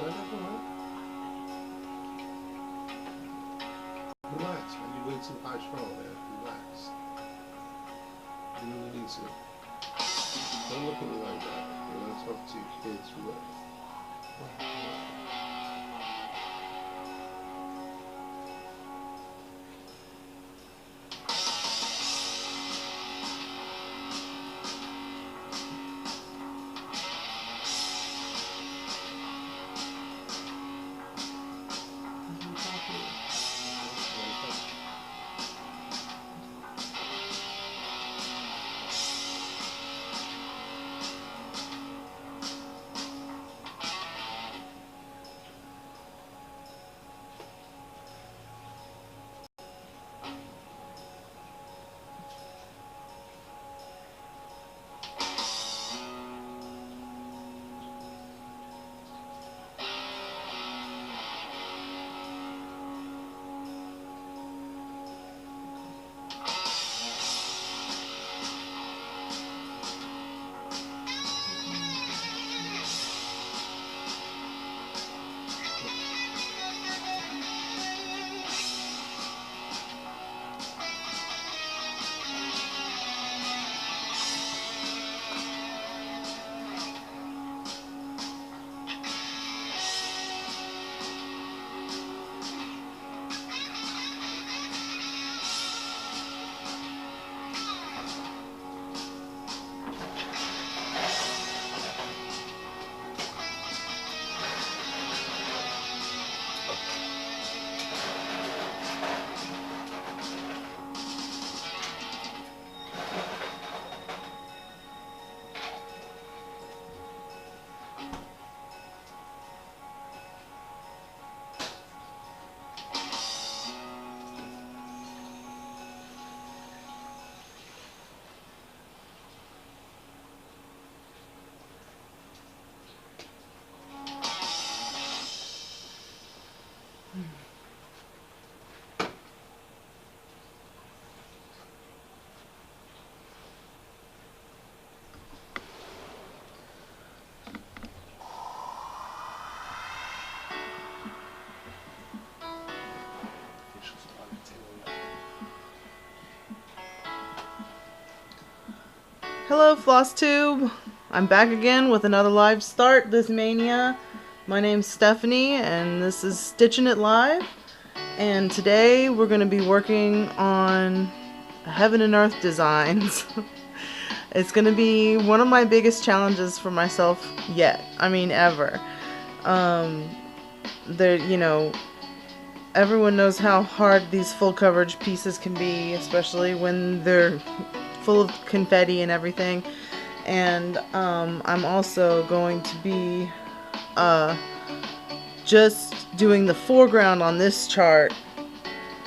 right? That's all right. Relax, man. You're way too high strung, man. Relax. You really need to. Don't look at me like that. When I talk to your kids, look. Hello Floss Tube, I'm back again with another live start this mania. My name's Stephanie and this is Stitchinit Live, and today we're going to be working on Heaven and Earth designs. It's going to be one of my biggest challenges for myself yet, I mean ever. Everyone knows how hard these full coverage pieces can be, especially when they're full of confetti and everything. And I'm also going to be just doing the foreground on this chart,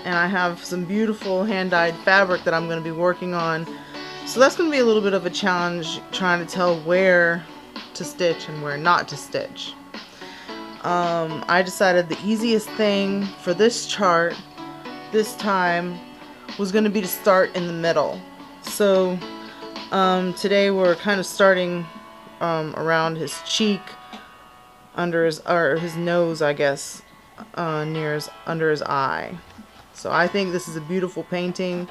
and I have some beautiful hand-dyed fabric that I'm going to be working on, so that's going to be a little bit of a challenge trying to tell where to stitch and where not to stitch. I decided the easiest thing for this chart this time was going to be to start in the middle. So today we're kind of starting around his cheek, under his nose, I guess, under his eye. So I think this is a beautiful painting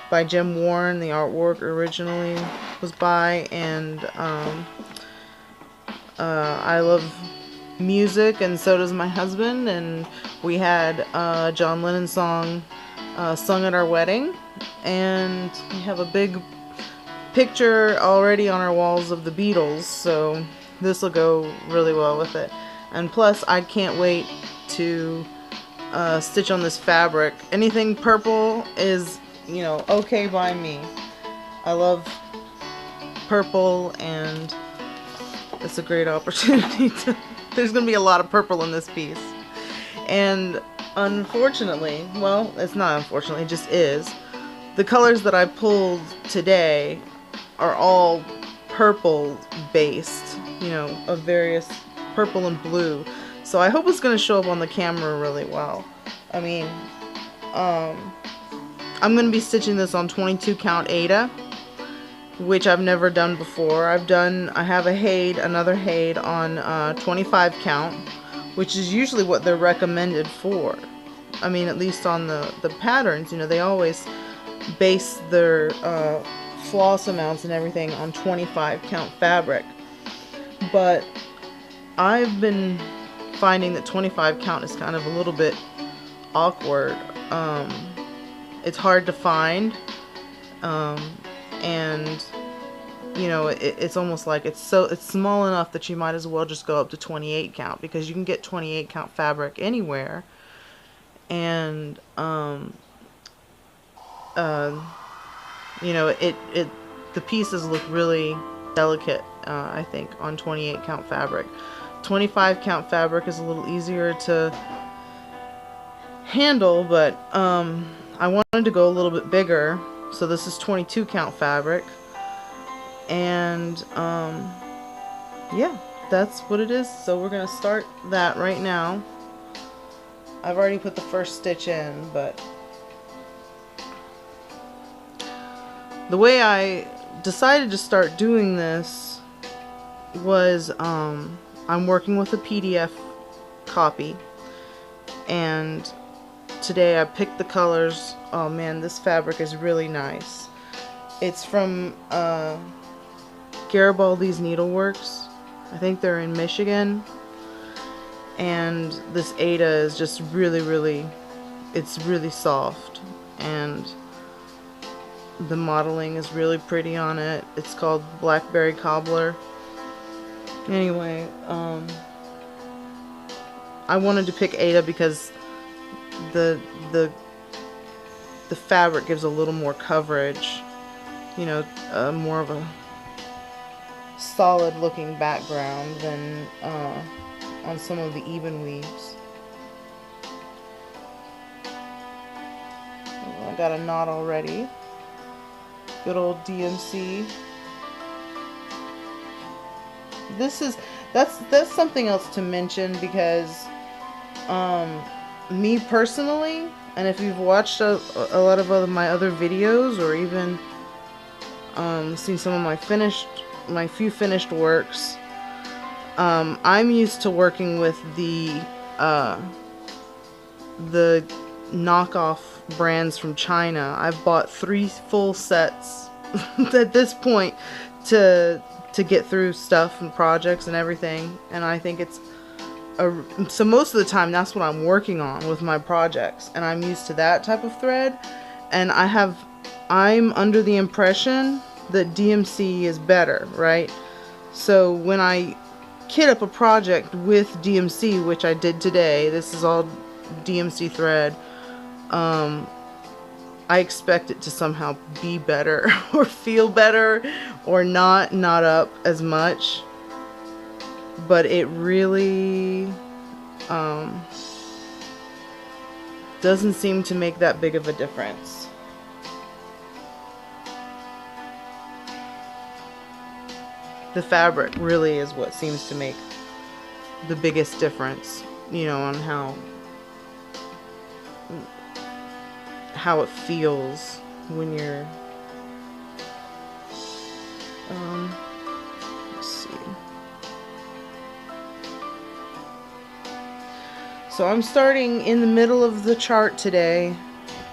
by Jim Warren. The artwork originally was by, and I love music, and so does my husband, and we had a John Lennon song sung at our wedding, and we have a big picture already on our walls of the Beatles, so this will go really well with it. And plus, I can't wait to stitch on this fabric. Anything purple is, okay by me. I love purple, and it's a great opportunity to... There's going to be a lot of purple in this piece. And unfortunately, well, it's not unfortunately, it just is, the colors that I pulled today are all purple based, of various purple and blue. So I hope it's going to show up on the camera really well. I mean, I'm going to be stitching this on 22 count aida, which I've never done before. I have a HAED, another HAED on 25 count, which is usually what they're recommended for. I mean, at least on the patterns, you know, they always base their floss amounts and everything on 25 count fabric. But I've been finding that 25 count is kind of a little bit awkward. It's hard to find, and you know, it's almost like it's small enough that you might as well just go up to 28 count, because you can get 28 count fabric anywhere. And you know, the pieces look really delicate, I think, on 28 count fabric. 25 count fabric is a little easier to handle, but I wanted to go a little bit bigger, so this is 22 count fabric. And yeah, that's what it is. So we're gonna start that right now. I've already put the first stitch in, but the way I decided to start doing this was I'm working with a PDF copy, and today I picked the colors. Oh man, this fabric is really nice. It's from Garibaldi's Needleworks. I think they're in Michigan. And this aida is just really, it's really soft, and the modeling is really pretty on it. It's called Blackberry Cobbler. Anyway, I wanted to pick aida because the fabric gives a little more coverage, you know, more of a solid looking background than on some of the even weaves. I got a knot already. Good old DMC. That's something else to mention, because me personally, and if you've watched a lot of my other videos, or even seen some of my few finished works, I'm used to working with the knockoff brands from China. I've bought 3 full sets at this point to get through stuff and projects and everything, and I think it's so most of the time that's what I'm working on with my projects, and I'm used to that type of thread, and I'm under the impression that DMC is better, right? So when I kit up a project with DMC, which I did today, this is all DMC thread, I expect it to somehow be better or feel better or not up as much, but it really doesn't seem to make that big of a difference. The fabric really is what seems to make the biggest difference, you know, on how it feels when you're let's see. So I'm starting in the middle of the chart today,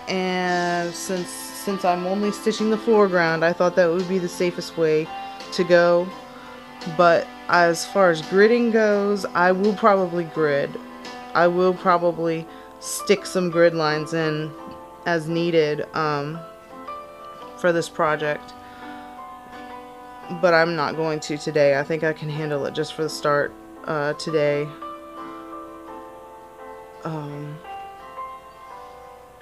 and since I'm only stitching the foreground, I thought that would be the safest way to go. But as far as gridding goes, I will probably grid. I will probably stick some grid lines in as needed for this project, but I'm not going to today. I think I can handle it just for the start today.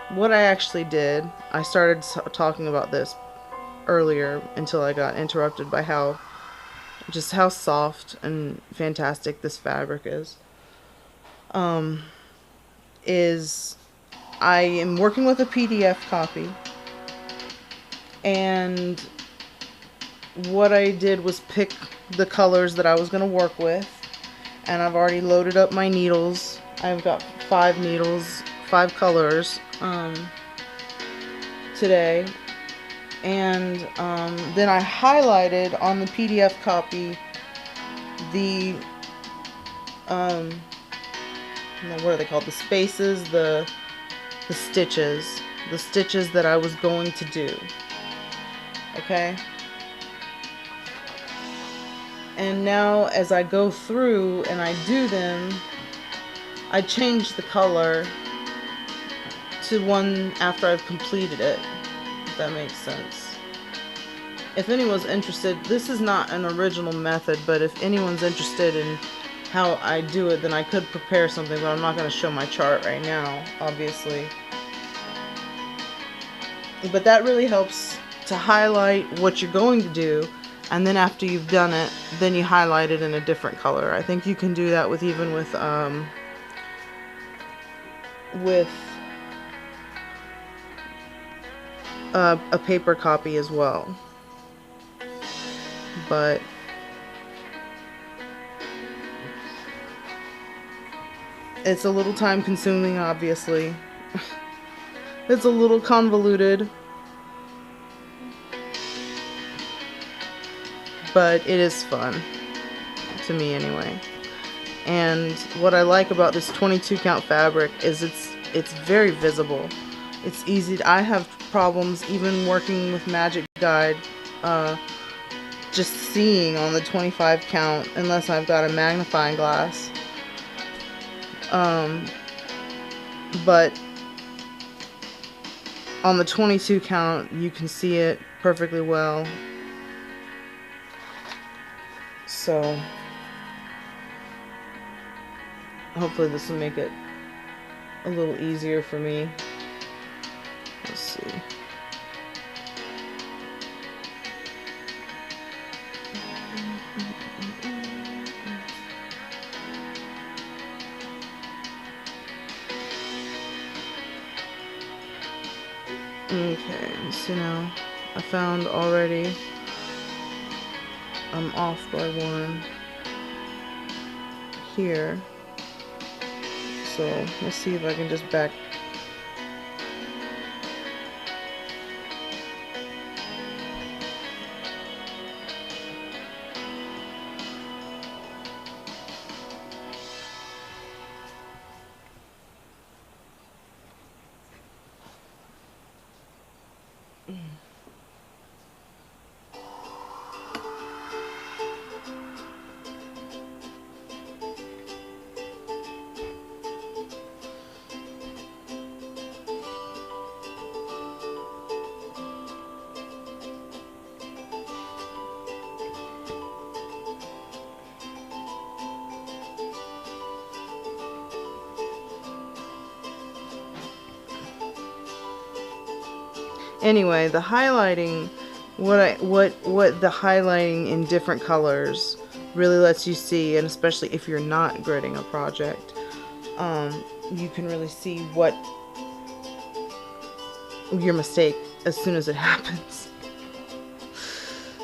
What I actually did, I started talking about this earlier until I got interrupted by how soft and fantastic this fabric is. I am working with a PDF copy, and what I did was pick the colors that I was going to work with, and I've already loaded up my needles. I've got 5 needles, 5 colors today, and then I highlighted on the PDF copy the what are they called? The spaces, the stitches. The stitches that I was going to do. Okay? And now as I go through and I do them, I change the color to one after I've completed it, if that makes sense. If anyone's interested, this is not an original method, but if anyone's interested in how I do it, then I could prepare something, but I'm not going to show my chart right now, obviously. But that really helps to highlight what you're going to do, and then after you've done it, then you highlight it in a different color. I think you can do that with even with a paper copy as well. But it's a little time consuming, obviously. It's a little convoluted, but it is fun, to me anyway. And what I like about this 22 count fabric is it's very visible. It's easy. I have problems even working with Magic Guide, just seeing on the 25 count unless I've got a magnifying glass. But on the 22 count you can see it perfectly well. So hopefully this will make it a little easier for me. Let's see. Okay, so now I found already I'm off by one here. So let's see if I can just back. Anyway, the highlighting, what the highlighting in different colors really lets you see, and especially if you're not gridding a project, you can really see what your mistake as soon as it happens.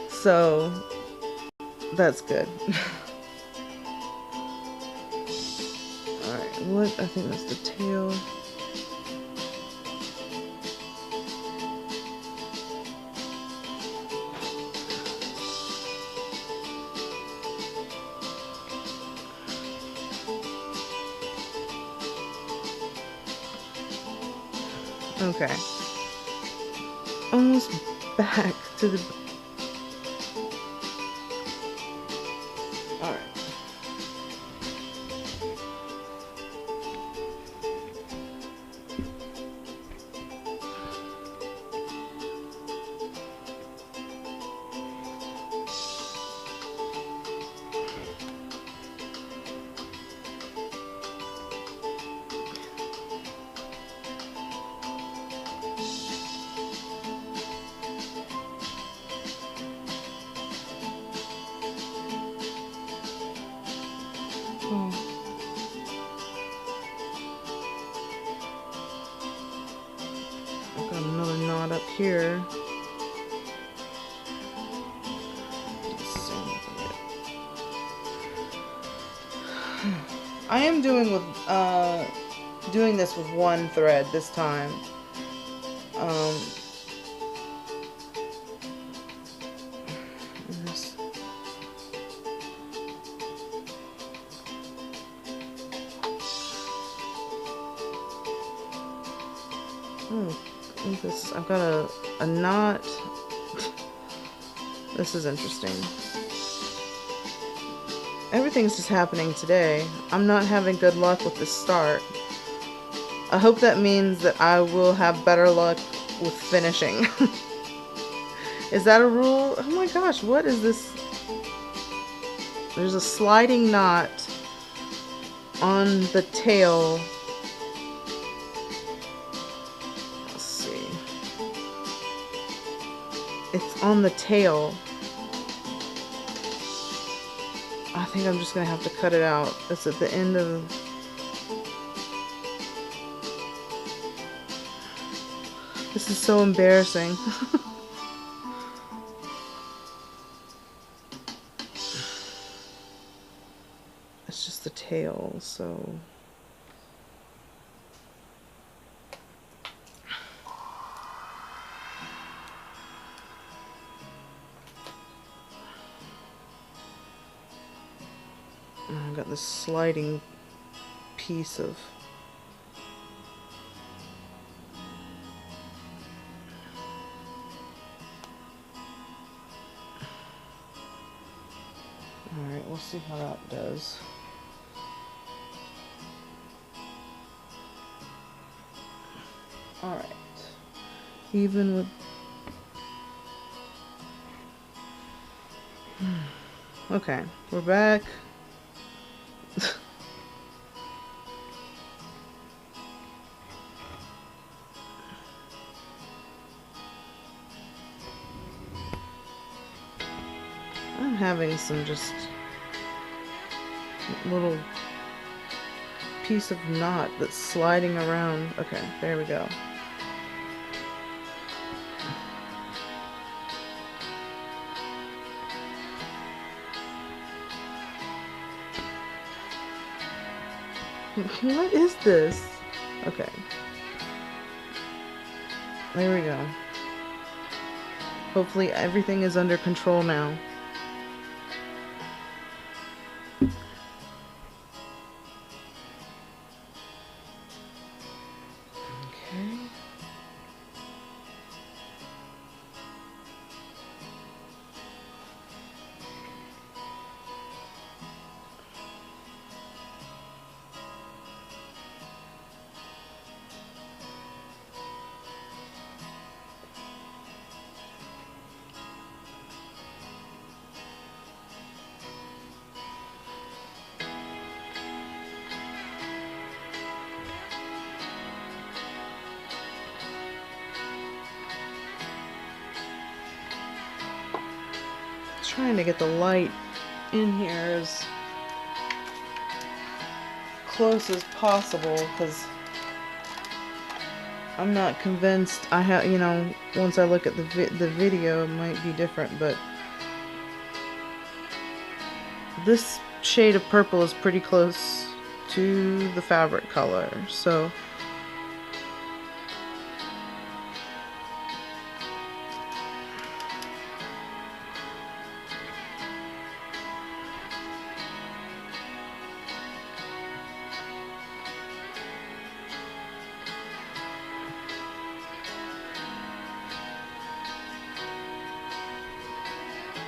So that's good. Alright, what? I think that's the tail. Okay. Almost back to the... Alright. I've got another knot up here. I am doing this with one thread this time. Oh, this, I've got a knot. This is interesting. Everything's just happening today. I'm not having good luck with this start. I hope that means that I will have better luck with finishing. Is that a rule? Oh my gosh, what is this? There's a sliding knot on the tail. Let's see. It's on the tail. I think I'm just gonna have to cut it out. It's at the end of... This is so embarrassing. It's just the tail, so... I've got this sliding piece of... Alright, we'll see how that does. Alright. Even with... Okay, we're back. I'm having some just little piece of knot that's sliding around. Okay, there we go. What is this? Okay. There we go. Hopefully everything is under control now. Okay. Trying to get the light in here as close as possible because I'm not convinced. I have, you know, once I look at the video, it might be different, but this shade of purple is pretty close to the fabric color, so.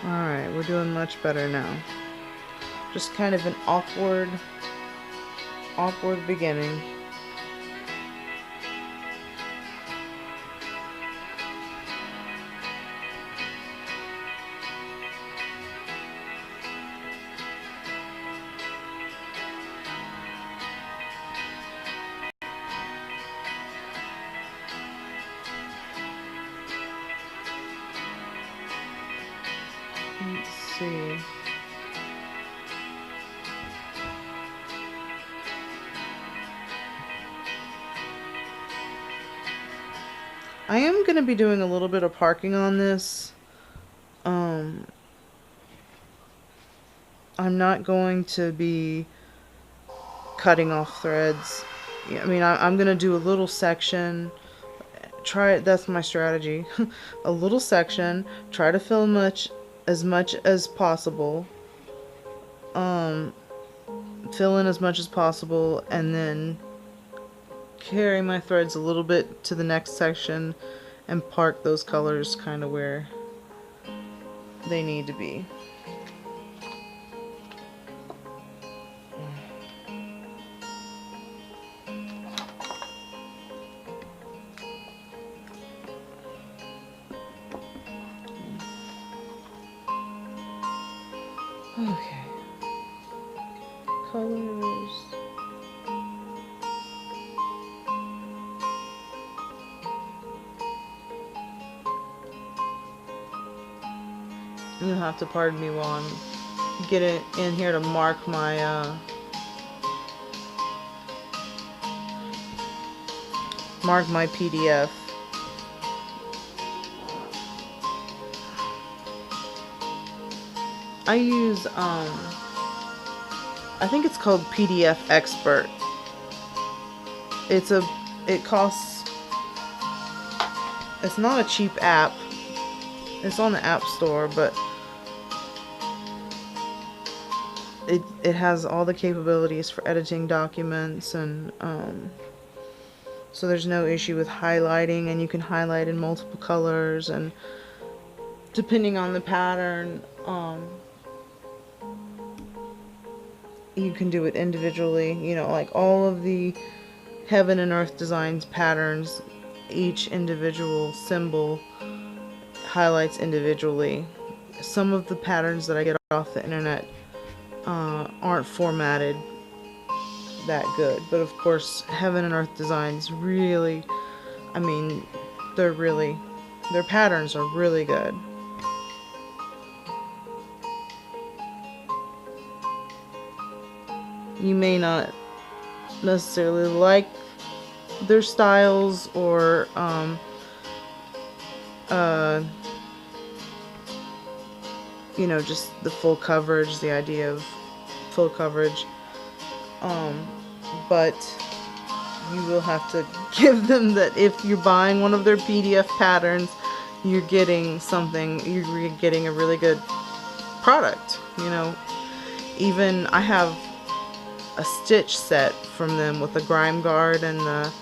Alright, we're doing much better now. Just kind of an awkward beginning. Let's see. I am going to be doing a little bit of parking on this. I'm not going to be cutting off threads. I mean, I'm going to do a little section. Try it. That's my strategy. A little section. Try to fill as much as possible. Fill in as much as possible, and then carry my threads a little bit to the next section and park those colors kind of where they need to be. Okay. Colors. You'll have to pardon me while I'm getting in here to mark my PDF. I use I think it's called PDF Expert. It costs, it's not a cheap app. It's on the App Store, but it has all the capabilities for editing documents, and so there's no issue with highlighting, and you can highlight in multiple colors, and depending on the pattern, you can do it individually. You know, like all of the Heaven and Earth Designs patterns, each individual symbol highlights individually. Some of the patterns that I get off the internet aren't formatted that good, but of course Heaven and Earth Designs really, I mean, their patterns are really good. You may not necessarily like their styles or you know, just the full coverage, the idea of full coverage, but you will have to give them that if you're buying one of their PDF patterns, you're getting something, you're getting a really good product. You know, even I have a stitch set from them with the grime guard and the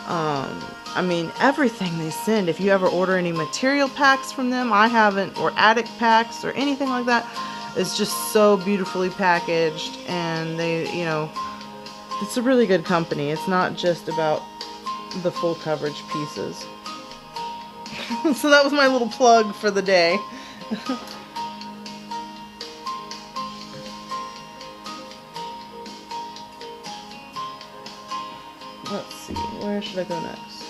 I mean, everything they send. If you ever order any material packs from them, I haven't, or attic packs or anything like that, it's just so beautifully packaged, and they, you know, it's a really good company. It's not just about the full coverage pieces. So that was my little plug for the day. Let's see, where should I go next?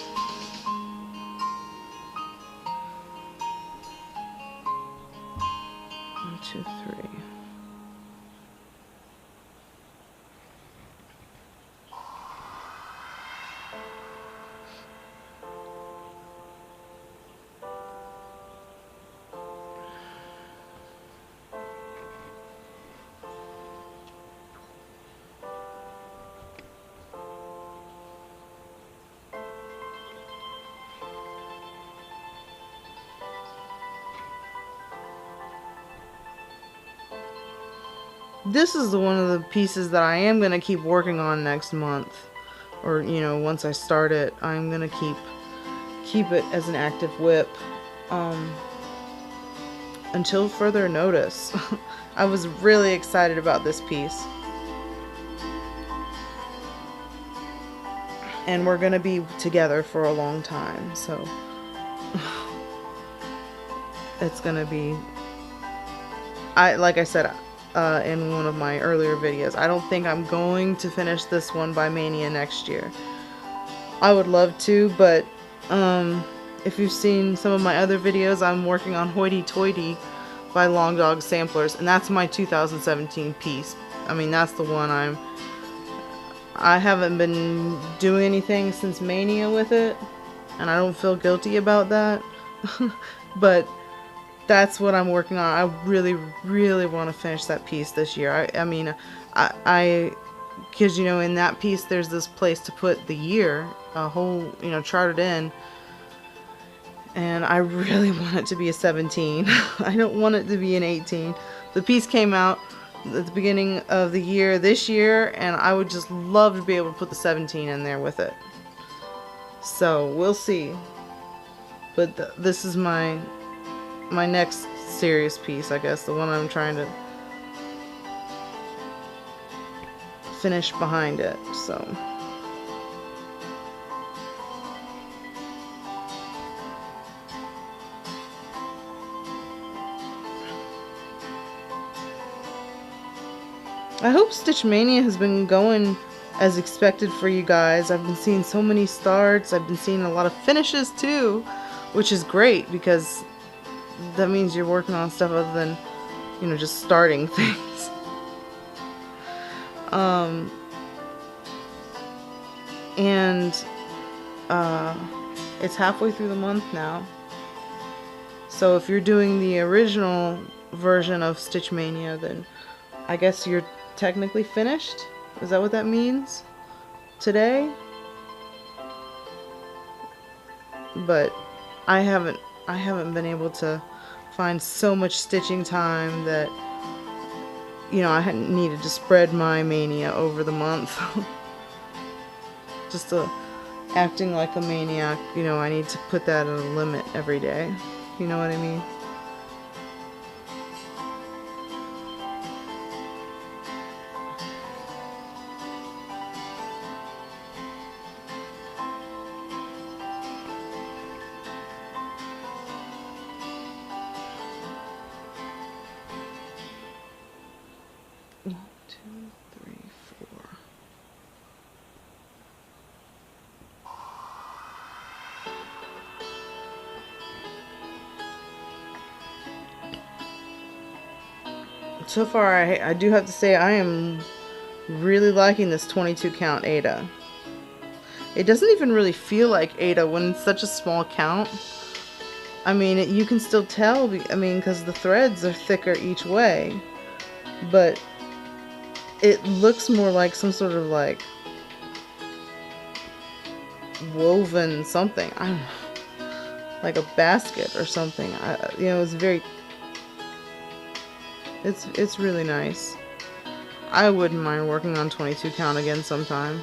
1, 2, 3. This is one of the pieces that I am going to keep working on next month, or, you know, once I start it, I'm going to keep it as an active whip until further notice. I was really excited about this piece, and we're going to be together for a long time, so it's going to be, like I said in one of my earlier videos, I don't think I'm going to finish this one by Mania next year. I would love to, but if you've seen some of my other videos, I'm working on Hoity Toity by Long Dog Samplers, and that's my 2017 piece. I mean, that's the one I haven't been doing anything since Mania with it, and I don't feel guilty about that. But that's what I'm working on. I really, really want to finish that piece this year. I mean, because, you know, in that piece there's this place to put the year, a whole, you know, charted in, and I really want it to be a 17. I don't want it to be an 18. The piece came out at the beginning of the year this year, and I would just love to be able to put the 17 in there with it. So we'll see. But this is my next serious piece, I guess, the one I'm trying to finish behind it. So I hope Stitch Mania has been going as expected for you guys. I've been seeing so many starts. I've been seeing a lot of finishes too, which is great because that means you're working on stuff other than, you know, just starting things. And it's halfway through the month now. So if you're doing the original version of Stitch Mania, then I guess you're technically finished. Is that what that means? Today? But I haven't been able to find so much stitching time that, you know, I hadn't needed to spread my mania over the month. Just acting like a maniac, you know, I need to put that at a limit every day. You know what I mean? So far, I do have to say I am really liking this 22 count Aida. It doesn't even really feel like Aida when it's such a small count. I mean, you can still tell, I mean, because the threads are thicker each way. But it looks more like some sort of like woven something. I don't know. Like a basket or something. You know, it's very... It's really nice. I wouldn't mind working on 22 count again sometime.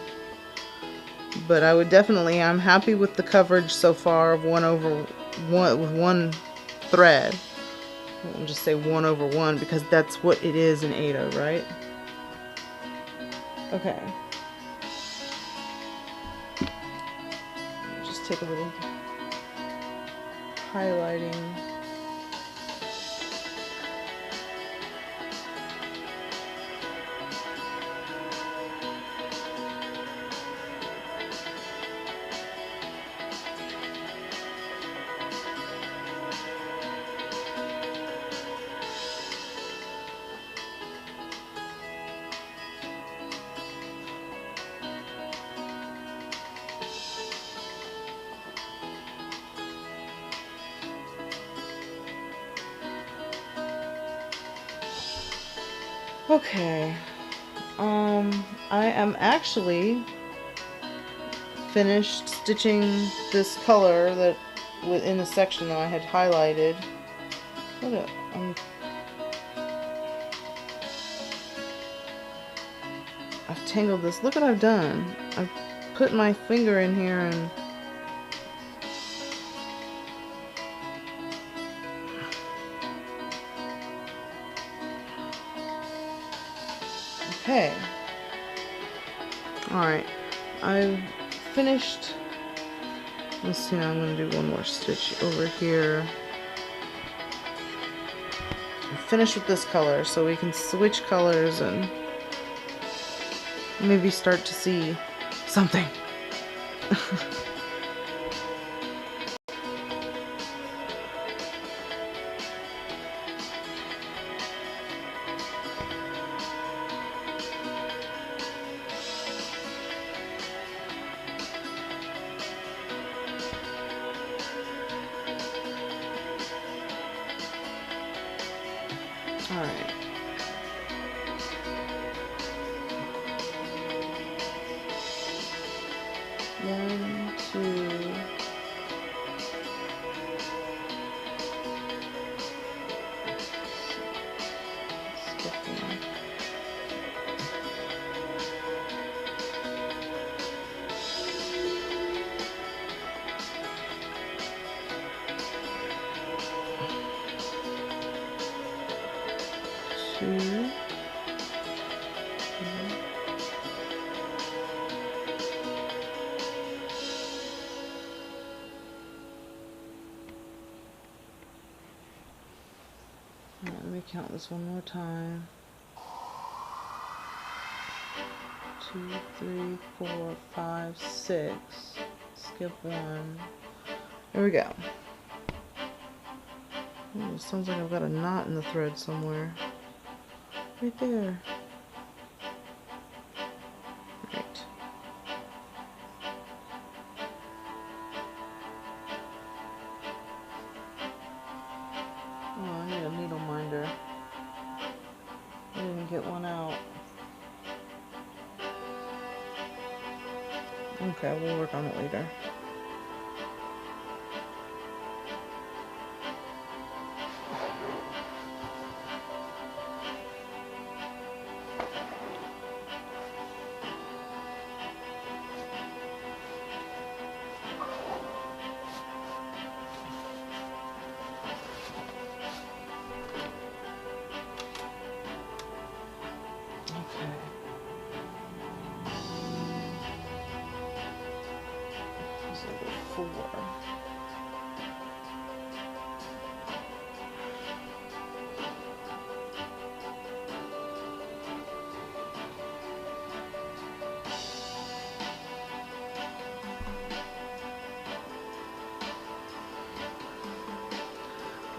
But I would definitely, I'm happy with the coverage so far of 1/1 with one thread. I'll just say 1/1 because that's what it is in Aida, right? Okay. Just take a little highlighting. Okay, I am actually finished stitching this color that within the section that I had highlighted. I've tangled this. Look what I've done. I've put my finger in here and okay. Alright. I've finished. Let's see, now I'm going to do one more stitch over here. I'm finished with this color, so we can switch colors and maybe start to see something. Alright. One, two. Skip one. count this one more time. 2, 3, 4, 5, 6. Skip 1. There we go. Ooh, it sounds like I've got a knot in the thread somewhere. Right there. Right. Oh, I need a needle minder. I didn't get one out. Okay, we'll work on it later.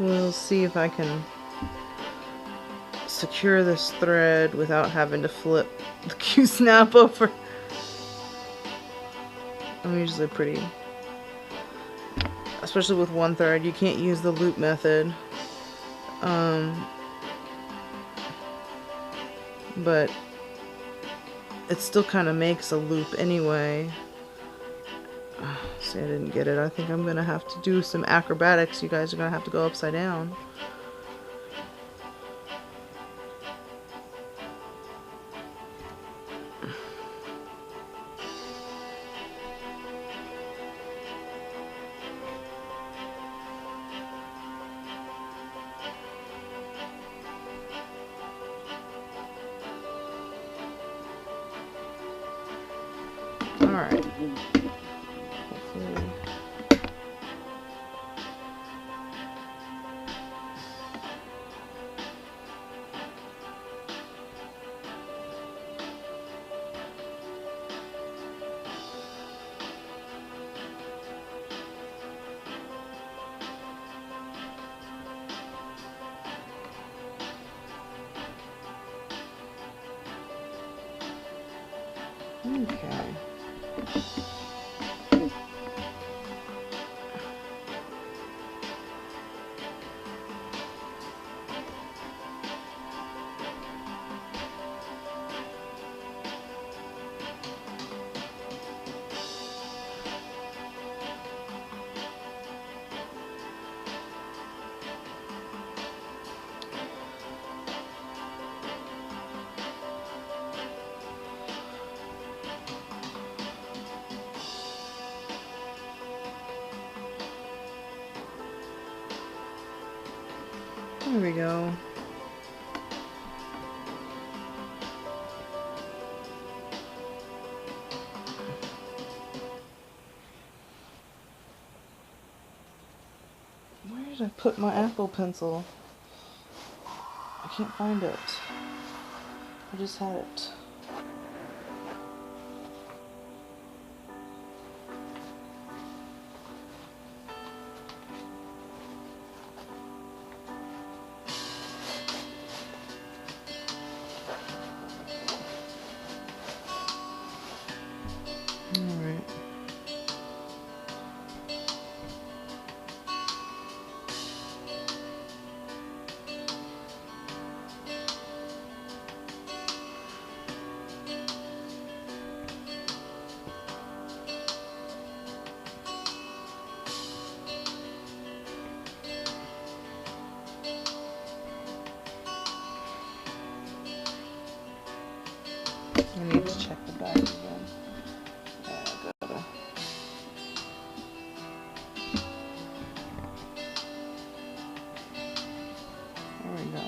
We'll see if I can secure this thread without having to flip the Q-snap over. I'm usually pretty, especially with one thread, you can't use the loop method. But it still kind of makes a loop anyway. See, I didn't get it. I think I'm gonna have to do some acrobatics. You guys are gonna have to go upside down. All right. Hopefully. Okay. There we go. Where did I put my Apple pencil? I can't find it. I just had it. I need to check the back again. Yeah, I gotta. There we go.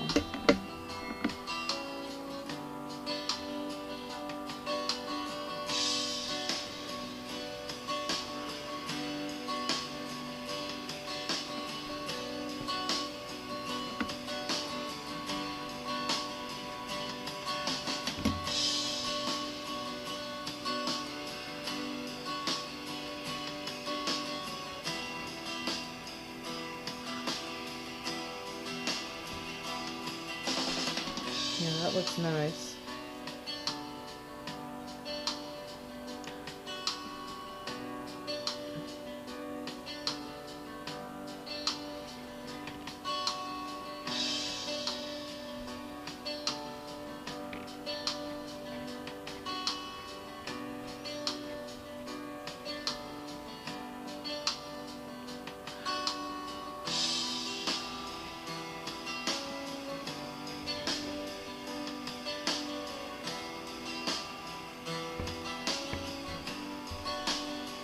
looks nice.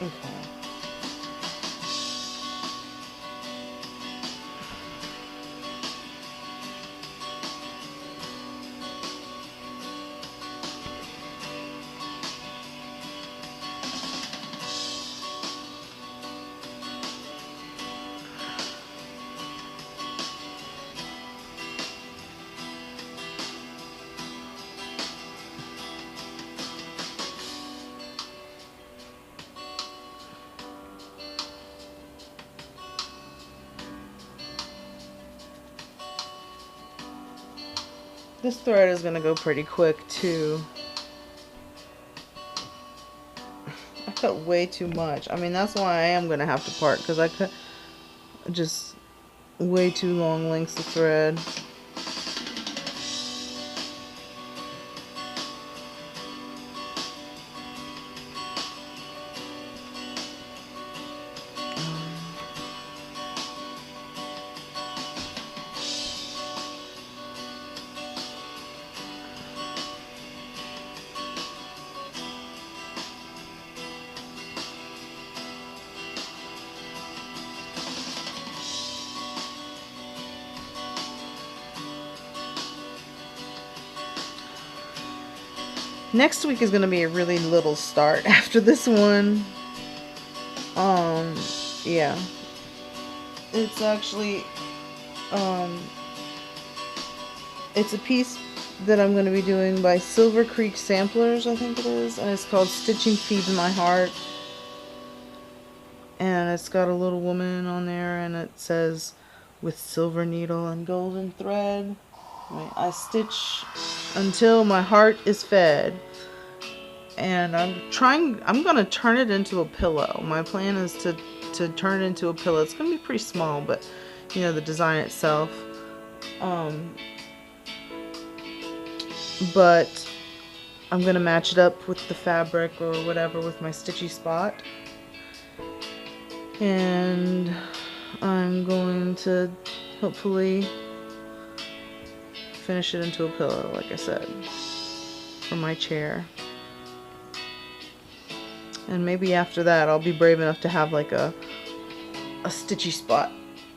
Okay. This thread is going to go pretty quick too. I cut way too much. I mean, that's why I am going to have to part, because I cut just way too long lengths of thread. Next week is going to be a really little start after this one. Yeah. It's actually, it's a piece that I'm going to be doing by Silver Creek Samplers, I think it is. And it's called Stitching Feeds My Heart. And it's got a little woman on there, and it says, with silver needle and golden thread, I stitch until my heart is fed. And I'm gonna turn it into a pillow. My plan is to turn it into a pillow. It's gonna be pretty small, but you know, the design itself. But I'm gonna match it up with the fabric or whatever with my stitchy spot. And I'm going to hopefully finish it into a pillow, like I said, for my chair. And maybe after that I'll be brave enough to have like a stitchy spot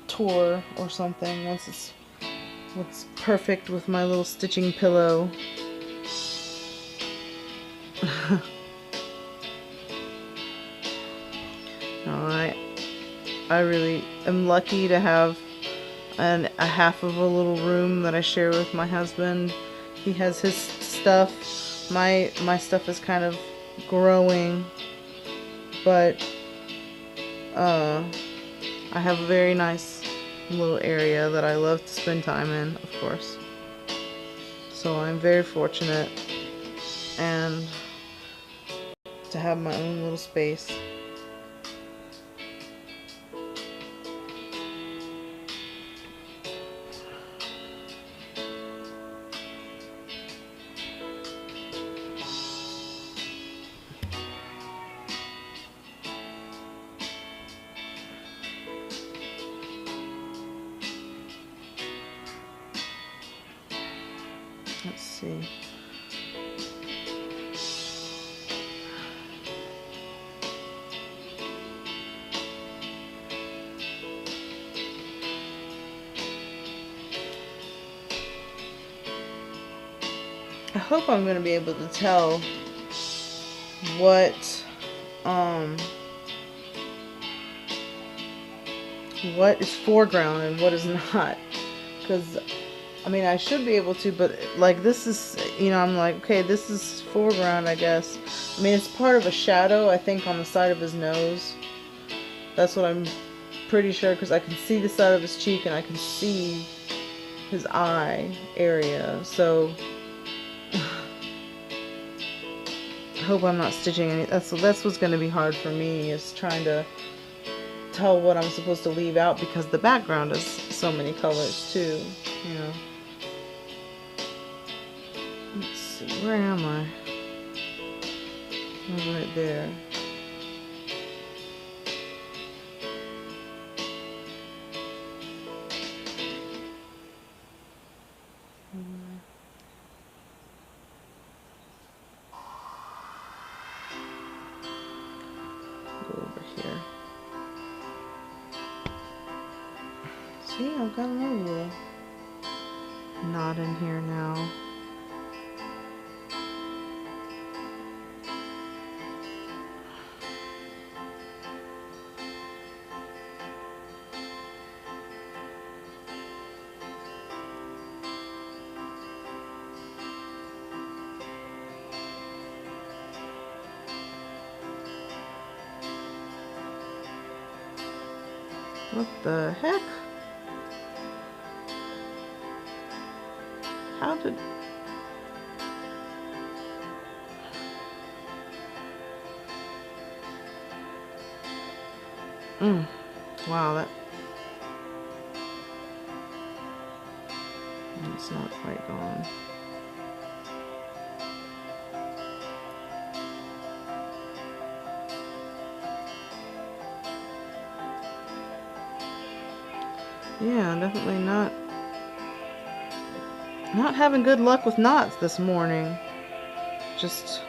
tour or something once it's perfect with my little stitching pillow. I really am lucky to have a half of a little room that I share with my husband. He has his stuff. My stuff is kind of growing, but I have a very nice little area that I love to spend time in, of course. So I'm very fortunate and to have my own little space. Let's see. I hope I'm going to be able to tell what is foreground and what is not, because I mean, I should be able to, but like this is, you know, I'm like, okay, this is foreground, I guess. I mean, it's part of a shadow, I think, on the side of his nose. That's what I'm pretty sure, because I can see the side of his cheek and I can see his eye area. So hope I'm not stitching any. That's what's going to be hard for me, is trying to tell what I'm supposed to leave out, because the background is so many colors too, you know. Let's see, where am I? I'm right there. Go over here. See, I've got another little knot in here now. What the heck? How did... Wow, it's not quite gone. Yeah, definitely not having good luck with knots this morning. Just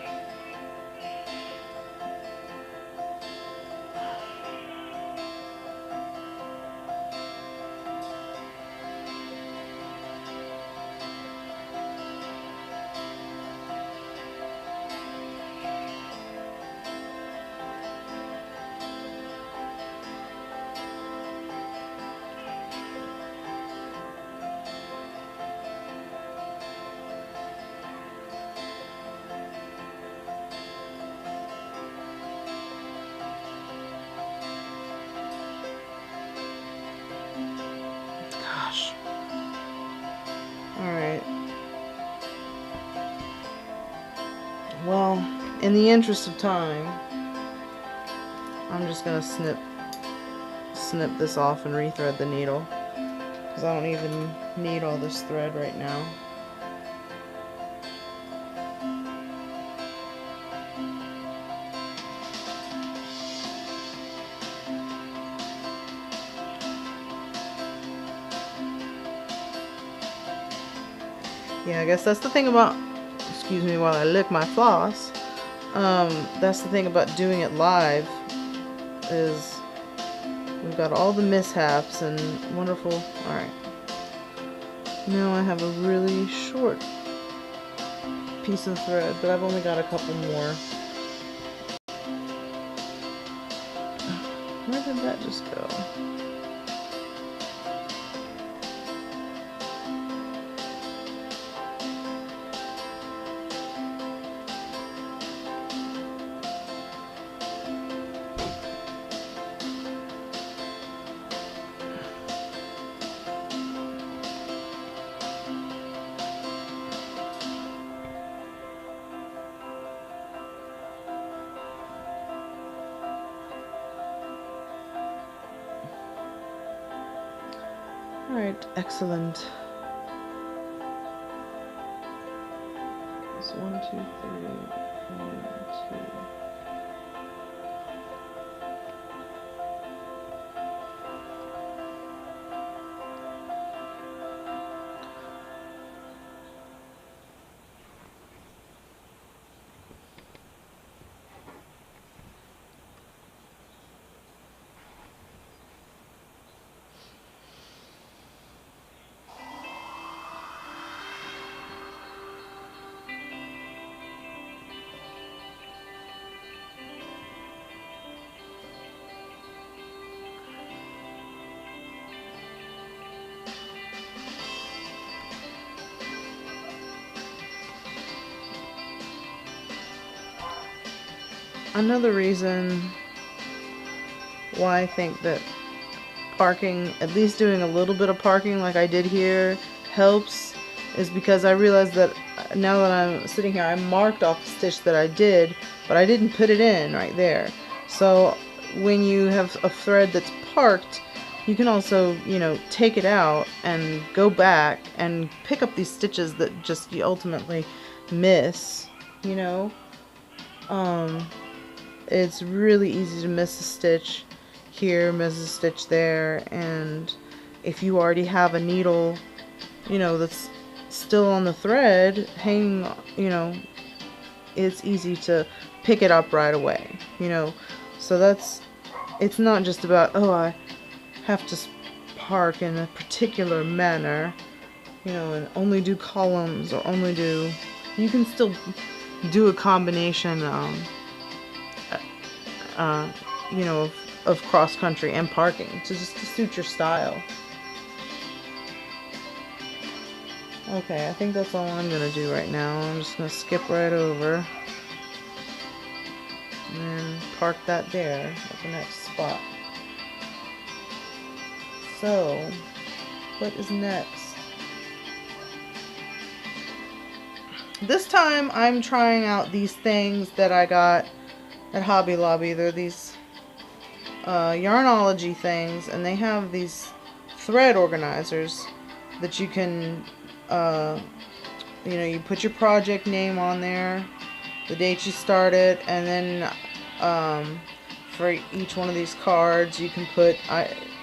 gosh. Alright. Well, in the interest of time, I'm just gonna snip this off and rethread the needle, because I don't even need all this thread right now. Yeah, I guess that's the thing about, excuse me while I lick my floss, that's the thing about doing it live, is we've got all the mishaps and wonderful. Alright, now I have a really short piece of thread, but I've only got a couple more. Where did that just go? Alright, excellent. It's 1, 2, 3, 1, 2. Another reason why I think that parking, at least doing a little bit of parking like I did here, helps, is because I realized that now that I'm sitting here, I marked off a stitch that I did, but I didn't put it in right there. So when you have a thread that's parked, you can also, you know, take it out and go back and pick up these stitches that just you ultimately miss, you know. It's really easy to miss a stitch here, miss a stitch there, and if you already have a needle, you know, that's still on the thread hanging, you know, it's easy to pick it up right away, you know. So that's, it's not just about, oh, I have to park in a particular manner, you know, and only do columns or only do, you can still do a combination, you know, of cross country and parking to just to suit your style. Okay, I think that's all I'm gonna do right now. I'm just gonna skip right over and then park that there at the next spot. So, what is next? This time I'm trying out these things that I got at Hobby Lobby. They're these Yarnology things, and they have these thread organizers that you can, you know, you put your project name on there, the date you started, and then for each one of these cards you can put,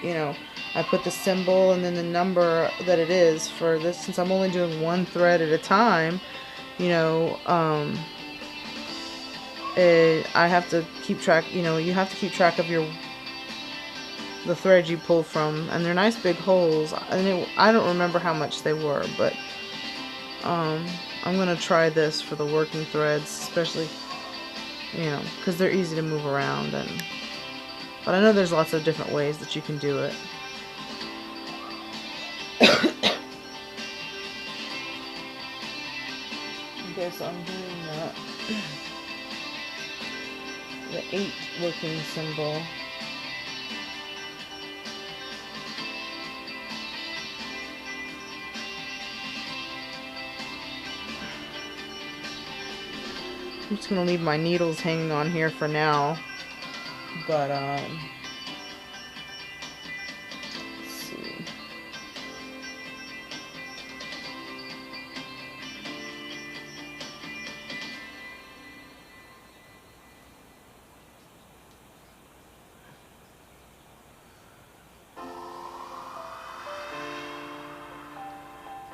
you know, I put the symbol and then the number that it is for this, since I'm only doing one thread at a time, you know. I have to keep track, you know, you have to keep track of the thread you pull from, and they're nice big holes, and I don't remember how much they were, but I'm gonna try this for the working threads, especially, you know, because they're easy to move around, but I know there's lots of different ways that you can do it. Okay, so I'm doing the 8 working symbol. I'm just gonna leave my needles hanging on here for now, but let's see.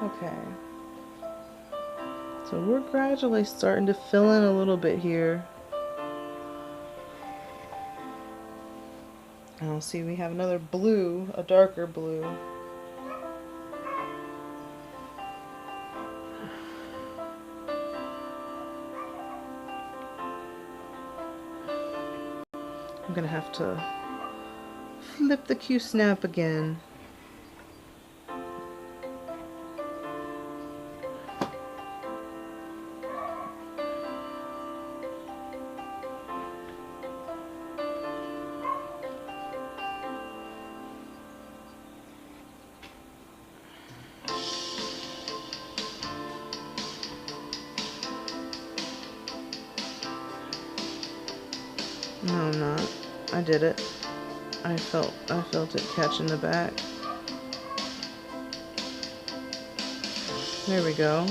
Okay. So we're gradually starting to fill in a little bit here. And I'll see we have another blue, a darker blue. I'm gonna have to flip the Q-snap again. No, I'm not. I did it. I felt it catch in the back. There we go.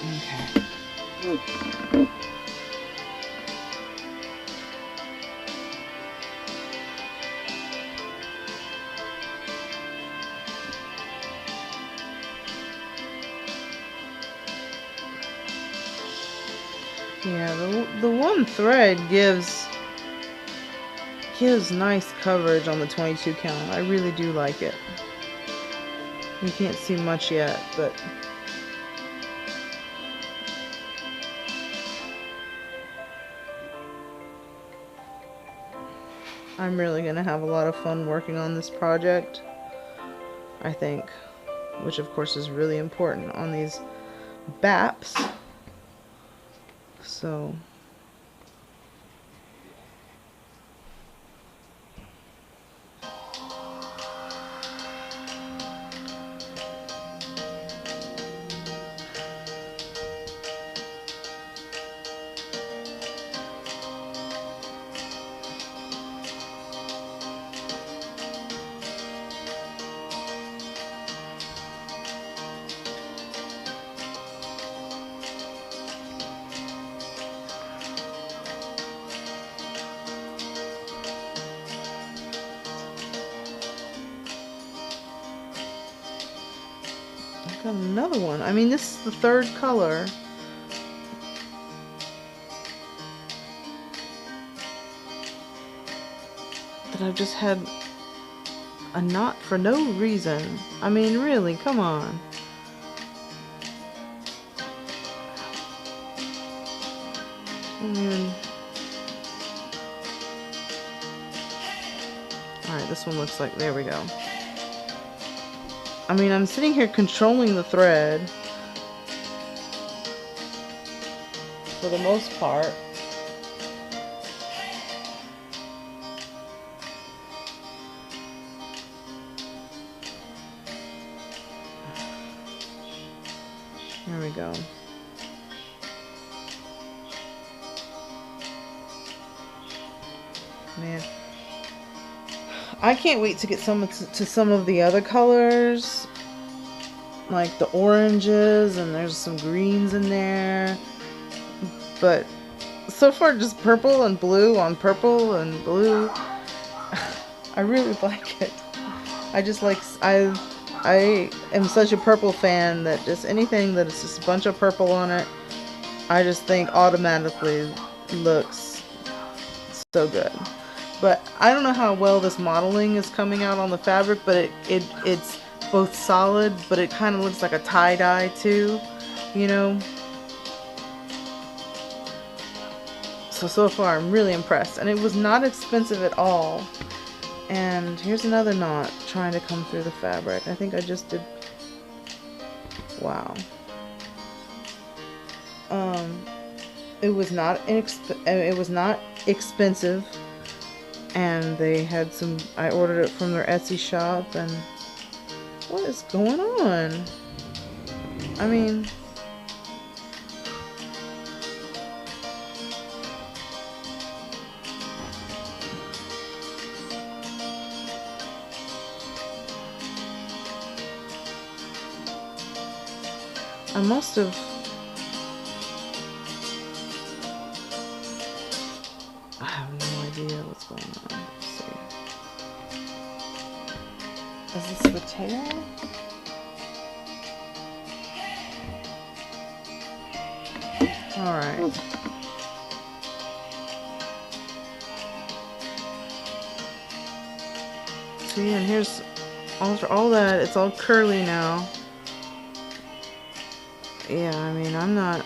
Okay. Yeah, the one thread gives nice coverage on the 22 count. I really do like it. You can't see much yet, but I'm really gonna have a lot of fun working on this project, I think, which of course is really important on these BAPs. So got another one. I mean, this is the third color. That I've just had a knot for no reason. I mean, really, come on. Alright, this one looks like, there we go. I mean, I'm sitting here controlling the thread for the most part. There we go. Man, I can't wait to get some of the other colors, like the oranges, and there's some greens in there. But so far, just purple and blue on purple and blue. I really like it. I just like I am such a purple fan that just anything that is just a bunch of purple on it, I just think automatically looks so good. But I don't know how well this modeling is coming out on the fabric, but it's both solid, but it kind of looks like a tie-dye too, you know. So far I'm really impressed, and it was not expensive at all. And here's another knot trying to come through the fabric. I think I just did. Wow. It was not expensive, and they had some. I ordered it from their Etsy shop, and what is going on? I mean, I must have. I have no idea what's going on. Let's see. Is this the tail? Alright. See, and here's all that. It's all curly now. Yeah, I mean, I'm not.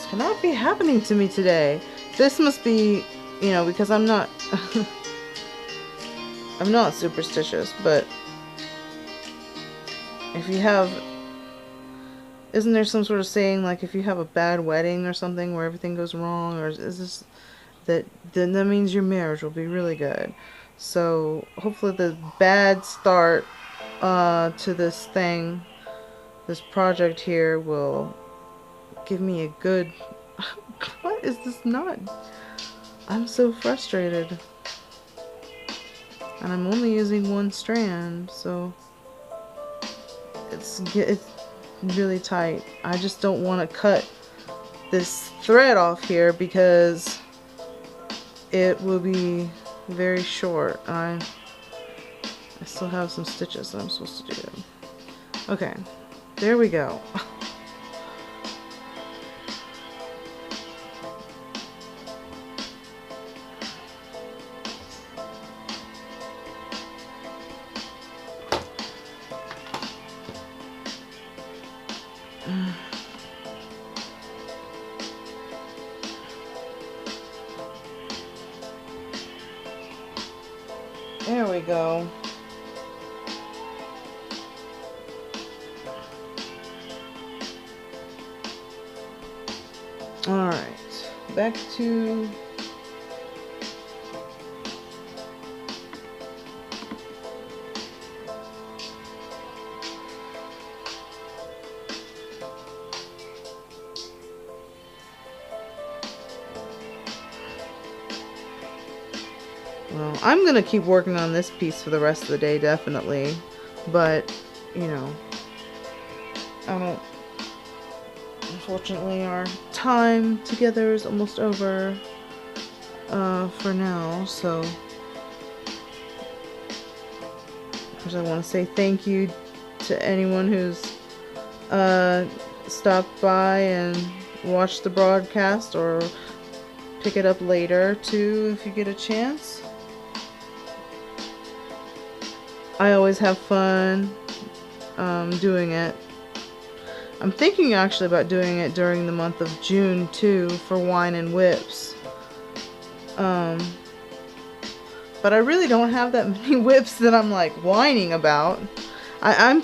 Cannot be happening to me today. This must be, you know, because I'm not I'm not superstitious, but if you have, isn't there some sort of saying like if you have a bad wedding or something where everything goes wrong, or is this, then that means your marriage will be really good. So hopefully the bad start to this project here will give me a good... What is this knot? I'm so frustrated. And I'm only using one strand, so it's really tight. I just don't want to cut this thread off here because it will be very short. I still have some stitches that I'm supposed to do. Okay, there we go. There we go. Alright, back to well, I'm gonna keep working on this piece for the rest of the day, definitely, but you know, I don't... Unfortunately, our time together is almost over for now, so of course I want to say thank you to anyone who's stopped by and watched the broadcast, or pick it up later too if you get a chance. I always have fun doing it. I'm thinking actually about doing it during the month of June too, for Wine and Whips. But I really don't have that many whips that I'm like whining about. I'm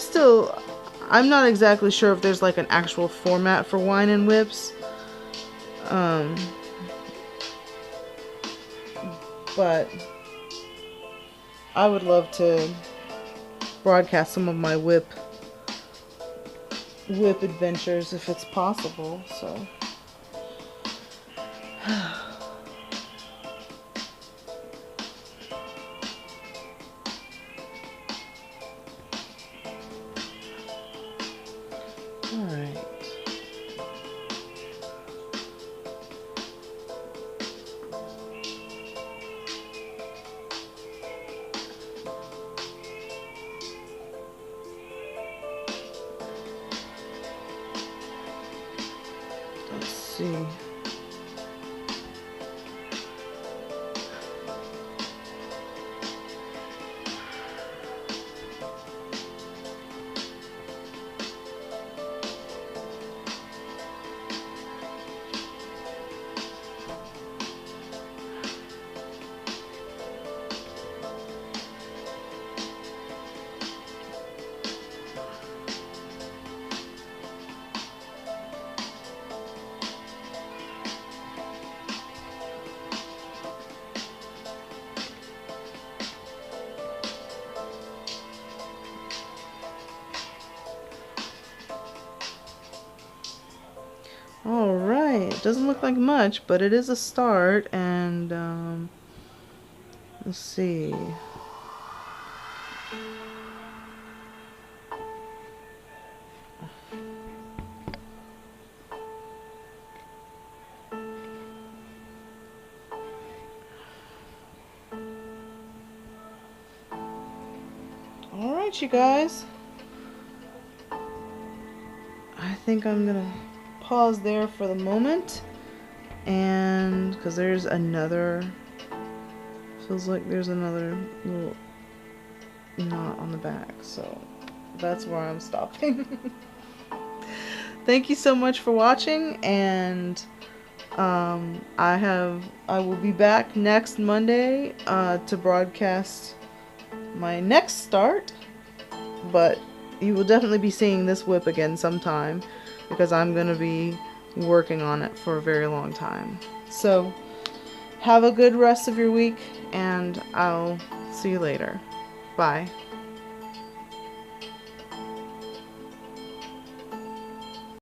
not exactly sure if there's like an actual format for Wine and Whips. But I would love to broadcast some of my whip adventures if it's possible, so all right. See. Alright, doesn't look like much, but it is a start, and let's see. Alright, you guys. I think I'm gonna pause there for the moment, and because there's another, feels like there's another little knot on the back, so that's where I'm stopping. Thank you so much for watching, and I will be back next Monday to broadcast my next start, but you will definitely be seeing this whip again sometime, because I'm going to be working on it for a very long time. So, Have a good rest of your week, and I'll see you later. Bye.